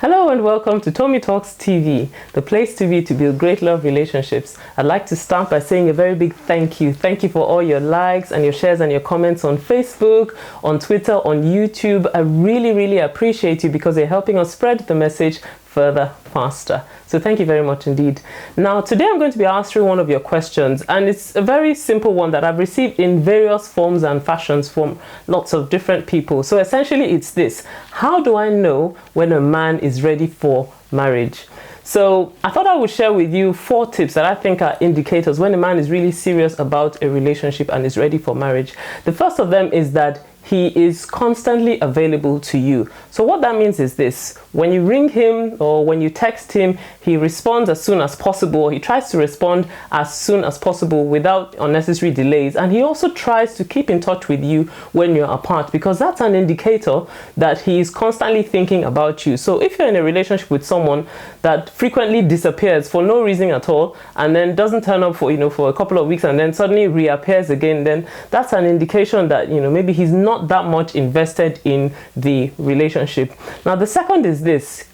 Hello and welcome to Tommy Talks TV, the place to be to build great love relationships. I'd like to start by saying a very big thank you. Thank you for all your likes and your shares and your comments on Facebook, on Twitter, on YouTube. I really appreciate you because you're helping us spread the message further, faster. So thank you very much indeed. Now, today I'm going to be answering one of your questions, and it's a very simple one that I've received in various forms and fashions from lots of different people. So essentially it's this: how do I know when a man is ready for marriage? So I thought I would share with you 4 tips that I think are indicators when a man is really serious about a relationship and is ready for marriage. The first of them is that he is constantly available to you. So what that means is this: when you ring him or when you text him, he responds as soon as possible. He tries to respond as soon as possible without unnecessary delays. And he also tries to keep in touch with you when you're apart, because that's an indicator that he is constantly thinking about you. So if you're in a relationship with someone that frequently disappears for no reason at all and then doesn't turn up for a couple of weeks and then suddenly reappears again, then that's an indication that maybe he's not that much invested in the relationship. Now, the second is this: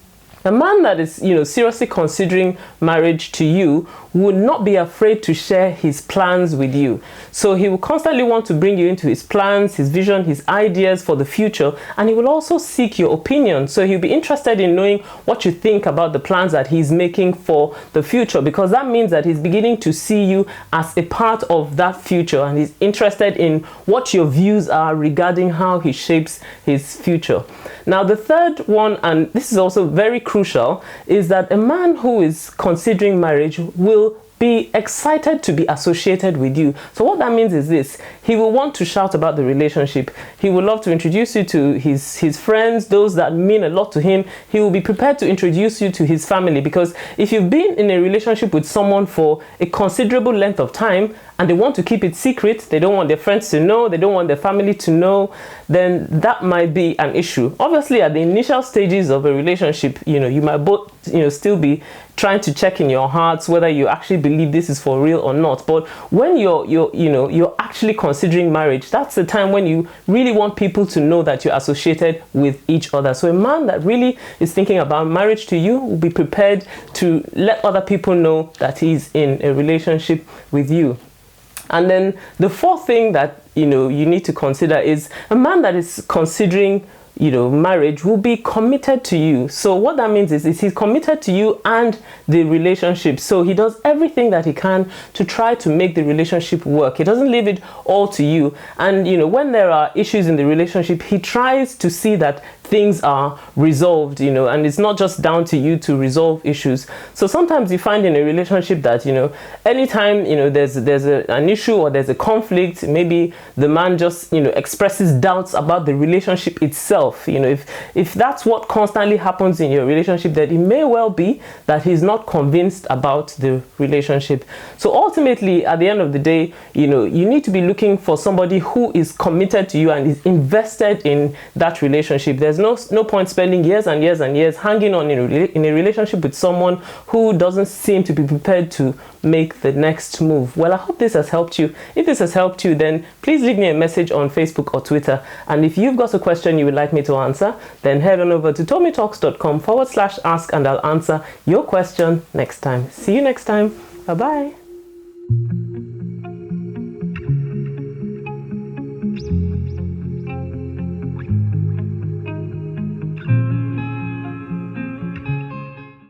a man that is seriously considering marriage to you would not be afraid to share his plans with you. So he will constantly want to bring you into his plans, his vision, his ideas for the future, and he will also seek your opinion. So he'll be interested in knowing what you think about the plans that he's making for the future, because that means that he's beginning to see you as a part of that future, and he's interested in what your views are regarding how he shapes his future. Now, the third one, and this is also very crucial, is that a man who is considering marriage will be excited to be associated with you. So what that means is this: he will want to shout about the relationship. He would love to introduce you to his friends, those that mean a lot to him. He will be prepared to introduce you to his family, because if you've been in a relationship with someone for a considerable length of time and they want to keep it secret, they don't want their friends to know, they don't want their family to know, then that might be an issue. Obviously, at the initial stages of a relationship, you might both still be trying to check in your hearts whether you actually believe this is for real or not. But when you're actually considering marriage, that's the time when you really want people to know that you're associated with each other. So a man that really is thinking about marriage to you will be prepared to let other people know that he's in a relationship with you. And then the fourth thing that you need to consider is a man that is considering marriage will be committed to you. So what that means is he's committed to you and the relationship. So he does everything that he can to try to make the relationship work. He doesn't leave it all to you. And when there are issues in the relationship, he tries to see that things are resolved, and it's not just down to you to resolve issues. So sometimes you find in a relationship that anytime there's an issue or there's a conflict, maybe the man just expresses doubts about the relationship itself. If that's what constantly happens in your relationship, then it may well be that he's not convinced about the relationship. So ultimately, at the end of the day, you need to be looking for somebody who is committed to you and is invested in that relationship. There's no point spending years and years and years hanging on in a relationship with someone who doesn't seem to be prepared to make the next move. Well, I hope this has helped you. If this has helped you, then please leave me a message on Facebook or Twitter. And if you've got a question you would like me to answer, then head on over to tommytalks.com/ask and I'll answer your question next time. See you next time. Bye-bye.